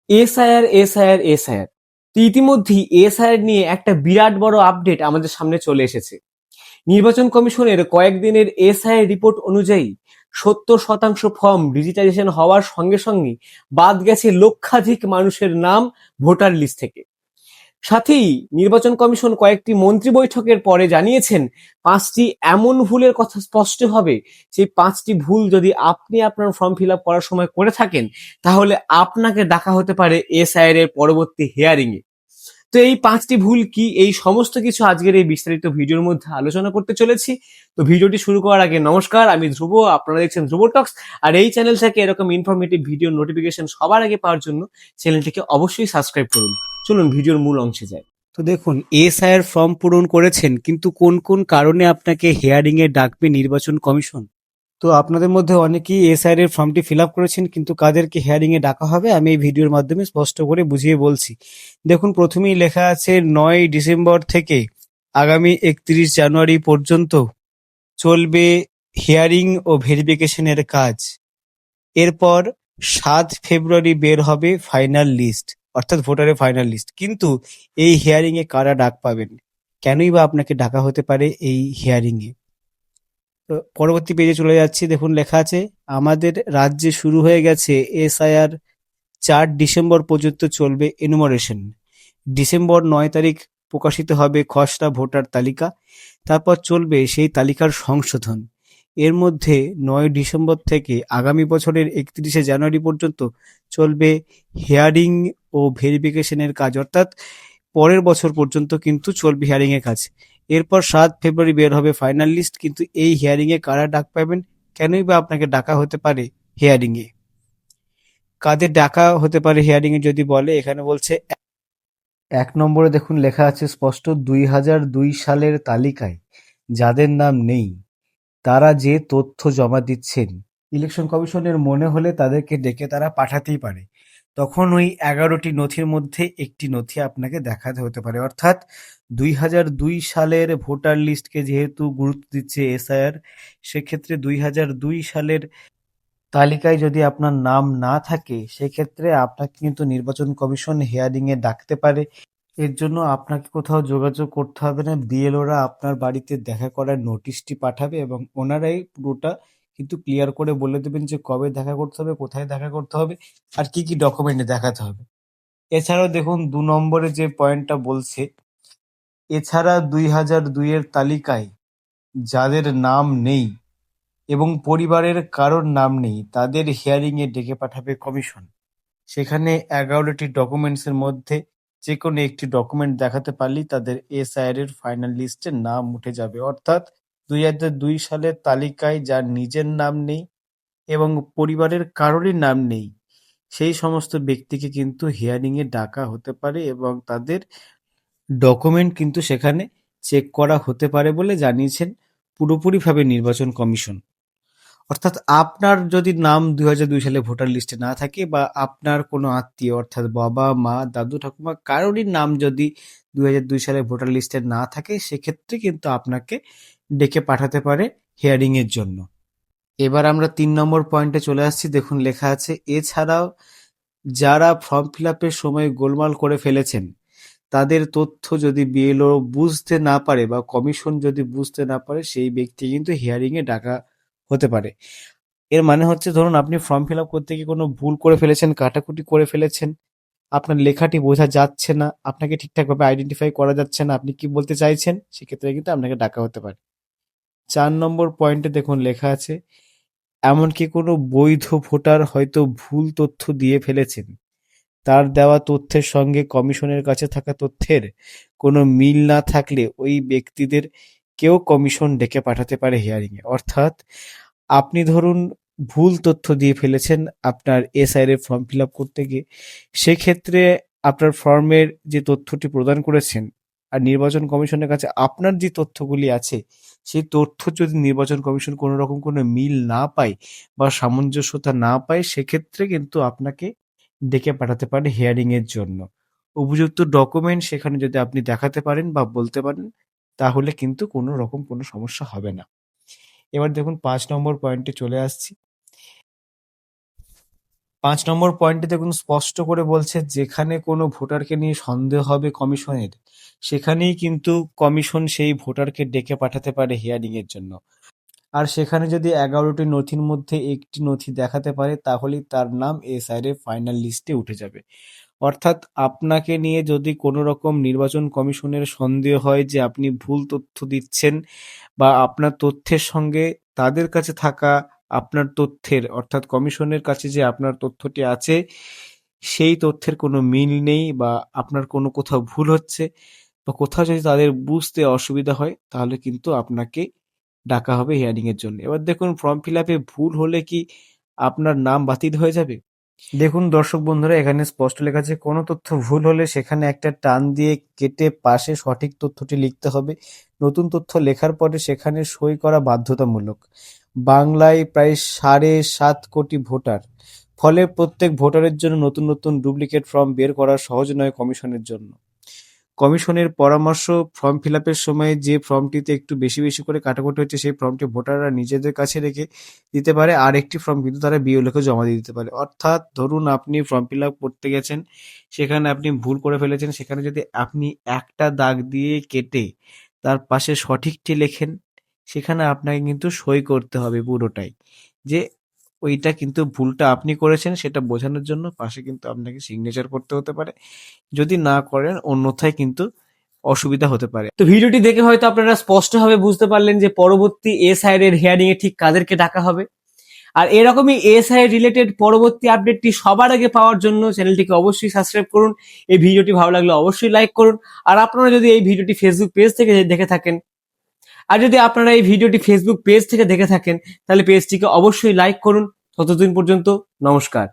SIR. তো ইতিমধ্যেই SIR নিয়ে একটা বিরাট বড় আপডেট আমাদের সামনে চলে এসেছে। নির্বাচন কমিশনের কয়েকদিনের এসআইআর রিপোর্ট অনুযায়ী ৭০% ফর্ম ডিজিটাইজেশন হওয়ার সঙ্গে সঙ্গে বাদ গেছে লক্ষাধিক মানুষের নাম ভোটার লিস্ট থেকে। সাথেই নির্বাচন কমিশন কয়েকটি মন্ত্রী বৈঠকের পরে জানিয়েছেন ৫টি এমন ভুলের কথা স্পষ্ট হবে, সেই ৫টি ভুল যদি আপনি আপনার ফর্ম ফিল আপ করার সময় করে থাকেন তাহলে আপনাকে ডাকা হতে পারে এসআইআর এর পরবর্তী হিয়ারিং এ। তো এই ৫টি ভুল কি, এই সমস্ত কিছু আজকের এই বিস্তারিত ভিডিওর মধ্যে আলোচনা করতে চলেছি। তো ভিডিওটি শুরু করার আগে নমস্কার, আমি ধ্রুব, আপনারা দেখছেন ধ্রুব টক্স। আর এই চ্যানেল থেকে এরকম ইনফরমেটিভ ভিডিও নোটিফিকেশন সবার আগে পাওয়ার জন্য চ্যানেলটিকে অবশ্যই সাবস্ক্রাইব করুন। চলুন ভিডিওর মূল অংশে যাই। তো দেখুন, এসআইআর ফর্ম পূরণ করেছেন, কিন্তু কোন কোন কারণে আপনাকে হিয়ারিং এ ডাকবে নির্বাচন কমিশন। তো আপনাদের মধ্যে অনেকেই এসআইআর এর ফর্মটি ফিল আপ করেছেন, কিন্তু কাদেরকে হিয়ারিং এ ডাকা হবে আমি এই ভিডিওর মাধ্যমে স্পষ্ট করে বুঝিয়ে বলছি। দেখুন, প্রথমেই লেখা আছে ৯ ডিসেম্বর থেকে আগামী ৩১ জানুয়ারি পর্যন্ত চলবে হিয়ারিং ও ভেরিফিকেশনের কাজ। এরপর ৭ ফেব্রুয়ারি বের হবে ফাইনাল লিস্ট, অর্থাৎ ভোটারের ফাইনাল লিস্ট। কিন্তু এই হিয়ারিং এ কারা ডাক পাবেন, কেনই বা আপনাকে ডাকা হতে পারে এই হিয়ারিং এ। তো পরবর্তী পেজে চলে যাচ্ছি। দেখুন, লেখা আছে আমাদের রাজ্যে শুরু হয়ে গেছে এসআইআর। ৪ ডিসেম্বর পর্যন্ত চলবে এনুমারেশন। ডিসেম্বর ৯ তারিখ প্রকাশিত হবে খসড়া ভোটার তালিকা। তারপর চলবে সেই তালিকার সংশোধন। এর মধ্যে ৯ ডিসেম্বর থেকে আগামী বছরের ৩১শে জানুয়ারি পর্যন্ত চলবে হিয়ারিং ও ভেরিফিকেশনের কাজ, অর্থাৎ পরের বছর পর্যন্ত কিন্তু চলবে হিয়ারিং এর কাজ। এরপর ৭ ফেব্রুয়ারি বের হবে ফাইনাল লিস্ট। কিন্তু এই হিয়ারিং এ কারা ডাক পাবেন, কেনই বা আপনাকে ডাকা হতে পারে হিয়ারিং এ। কাদের ডাকা হতে পারে হিয়ারিং এ যদি বলে, এখানে বলছে ১ নম্বরে দেখুন লেখা আছে স্পষ্ট, ২০০২ সালের তালিকায় যাদের নাম নেই তারা যে তথ্য জমা দিচ্ছেন, ইলেকশন কমিশনের মনে হলে তাদেরকে ডেকে তারা পাঠাতেই পারে। তখন ওই ১১টি নথির মধ্যে একটি নথি আপনাকে দেখাতে হতে পারে। অর্থাৎ ২০০২ সালের ভোটার লিস্টকে যেহেতু গুরুত্ব দিচ্ছে এসআইআর, সেক্ষেত্রে ২০০২ সালের তালিকায় যদি আপনার নাম না থাকে, সেক্ষেত্রে আপনাকে কিন্তু নির্বাচন কমিশন হিয়ারিং এ ডাকতে পারে। এর জন্য আপনাকে কোথাও যোগাযোগ করতে হবে না, বিএলওরা আপনার বাড়িতে দেখা করার নোটিশটি পাঠাবে এবং ওনারাই পুরোটা কিন্তু ক্লিয়ার করে বলে দেবেন যে কবে দেখা করতে হবে, কোথায় দেখা করতে হবে, আর কি কি ডকুমেন্ট দেখাতে হবে। এছাড়াও দেখুন ২ নম্বরে যে পয়েন্টটা বলছে, এছাড়া ২০০২ এর তালিকায় যাদের নাম নেই এবং পরিবারের কারোর নাম নেই তাদের হিয়ারিং এ ডেকে পাঠাবে কমিশন। সেখানে ১১টি ডকুমেন্টস এর মধ্যে যে কোনো একটি ডকুমেন্ট দেখাতে পারলেই তাদের এসআইআর এর ফাইনাল লিস্টে নাম উঠে যাবে। অর্থাৎ ২০০২ সালের তালিকায় যার নিজের নাম নেই এবং পরিবারের কারোরই নাম নেই, সেই সমস্ত ব্যক্তিকে কিন্তু হিয়ারিং এ ডাকা হতে পারে এবং তাদের ডকুমেন্ট কিন্তু সেখানে চেক করা হতে পারে বলে জানিয়েছেন পুরোপুরিভাবে নির্বাচন কমিশন। অর্থাৎ আপনার যদি নাম ২০০২ সালে ভোটার লিস্টে না থাকে বা আপনার কোনো আত্মীয় অর্থাৎ বাবা, মা, দাদু, ঠাকুমা কারোরই নাম যদি ২০০২ সালে ভোটার লিস্টে না থাকে, সেক্ষেত্রে কিন্তু আপনাকে ডেকে পাঠাতে পারে হিয়ারিং এর জন্য। এবার আমরা ৩ নম্বর পয়েন্টে চলে আসছি। দেখুন লেখা আছে এছাড়াও যারা ফর্ম ফিল আপের সময় গোলমাল করে ফেলেছেন তাদের তথ্য যদি বিএলও বুঝতে না পারে বা কমিশন যদি বুঝতে না পারে, সেই ব্যক্তি কিন্তু হিয়ারিং এ ডাকা হতে পারে। এর মানে হচ্ছে, ধরুন আপনি ফর্ম ফিল আপ করতে গিয়ে কোনো ভুল করে ফেলেছেন, কাটাকুটি করে ফেলেছেন, আপনার লেখাটি বোঝা যাচ্ছে না, আপনাকে ঠিকঠাকভাবে আইডেন্টিফাই করা যাচ্ছে না আপনি কি বলতে চাইছেন, সেক্ষেত্রে কিন্তু আপনাকে ডাকা হতে পারে। ৪ নম্বর পয়েন্টে দেখুন লেখা আছে এমনকি কোনো বৈধ ভোটার হয়তো ভুল তথ্য দিয়ে ফেলেছেন, তার দেওয়া তথ্যের সঙ্গে কমিশনের কাছে থাকা তথ্যের কোনো মিল না থাকলে ওই ব্যক্তিদের কেউ কমিশন ডেকে পাঠাতে পারে হিয়ারিং এ। অর্থাৎ আপনি ধরুন ভুল তথ্য দিয়ে ফেলেছেন আপনার এসআইআর এর ফর্ম ফিল আপ করতে গিয়ে, সেক্ষেত্রে আপনার ফর্মের যে তথ্যটি প্রদান করেছেন আর নির্বাচন কমিশনের কাছে আপনার যে তথ্যগুলি আছে, সেই তথ্য যদি নির্বাচন কমিশন কোনো রকম কোনো মিল না পায় বা সামঞ্জস্যতা না পায়, সেক্ষেত্রে কিন্তু আপনাকে ডেকে পাঠাতে পারে হিয়ারিং এর জন্য। উপযুক্ত ডকুমেন্ট সেখানে যদি আপনি দেখাতে পারেন বা বলতে পারেন, তাহলে কিন্তু কোনো রকম কোনো সমস্যা হবে না। এবার দেখুন ৫ নম্বর পয়েন্টে চলে আসছি। 5 নম্বর পয়েন্টে দেখুন স্পষ্ট করে বলছে, যেখানে কোনো ভোটারকে নিয়ে সন্দেহ হবে কমিশনের, সেখানেই কিন্তু কমিশন সেই ভোটারকে ডেকে পাঠাতে পারে হিয়ারিং এর জন্য। আর সেখানে যদি 11টি নথির মধ্যে একটি নথি দেখাতে পারে, তাহলেই তার নাম এসআইআর এর ফাইনাল লিস্টে উঠে যাবে। অর্থাৎ আপনাকে নিয়ে যদি কোনো রকম নির্বাচন কমিশনের সন্দেহ হয় যে আপনি ভুল তথ্য দিচ্ছেন, বা আপনার তথ্যের সঙ্গে তাদের কাছে থাকা আপনার তথ্যের, অর্থাৎ কমিশনের কাছে যে আপনার তথ্যটি আছে সেই তথ্যের কোনো মিল নেই, বা আপনার কোনো কোথাও ভুল হচ্ছে, বা কোথাও যদি তাদের বুঝতে অসুবিধা হয়, তাহলে কিন্তু আপনাকে ডাকা হবে হিয়ারিং এর জন্য। এবার দেখুন, ফর্ম ফিল আপে ভুল হলে কি আপনার নাম বাতিল হয়ে যাবে? দেখুন দর্শক বন্ধুরা, এখানে স্পষ্ট লেখা আছে, কোনো তথ্য ভুল হলে সেখানে একটা টান দিয়ে কেটে পাশে সঠিক তথ্যটি লিখতে হবে। নতুন তথ্য লেখার পরে সেখানে সই করা বাধ্যতামূলক। বাংলায় প্রায় 7.5 কোটি ভোটার, ফলে প্রত্যেক ভোটারের জন্য নতুন নতুন ডুপ্লিকেট ফর্ম বের করা সহজ নয় কমিশনের জন্য। কমিশনের পরামর্শ, ফর্ম ফিল আপের সময় যে ফর্মটিতে একটু বেশি বেশি করে কাটাকুটি হচ্ছে সেই ফর্মটি ভোটাররা নিজেদের কাছে রেখে দিতে পারে, আর একটি ফর্ম কিন্তু তারা বিএলওকে জমা দিয়ে দিতে পারে। অর্থাৎ ধরুন আপনি ফর্ম ফিল আপ করতে গেছেন, সেখানে আপনি ভুল করে ফেলেছেন, সেখানে যদি আপনি একটা দাগ দিয়ে কেটে তার পাশে সঠিকটি লেখেন, সেখানে আপনাকে কিন্তু সই করতে হবে পুরোটাই, যে ওইটা কিন্তু ভুলটা আপনি করেছেন সেটা বোঝানোর জন্য পাশে কিন্তু আপনাকে সিগনেচার করতে হতে পারে। যদি না করেন অন্যথায় কিন্তু অসুবিধা হতে পারে। তো ভিডিওটি দেখে হয়তো আপনারা স্পষ্টভাবে বুঝতে পারলেন যে পরবর্তী এসআইআর এর হিয়ারিং এ ঠিক কাদেরকে ডাকা হবে। আর এরকমই এসআইআর রিলেটেড পরবর্তী আপডেটটি সবার আগে পাওয়ার জন্য চ্যানেলটিকে অবশ্যই সাবস্ক্রাইব করুন। এই ভিডিওটি ভালো লাগলে অবশ্যই লাইক করুন। আর আপনারা যদি এই ভিডিওটি ফেসবুক পেজ থেকে দেখে থাকেন, তাহলে পেজটিকে অবশ্যই লাইক করুন। ততদিন পর্যন্ত নমস্কার।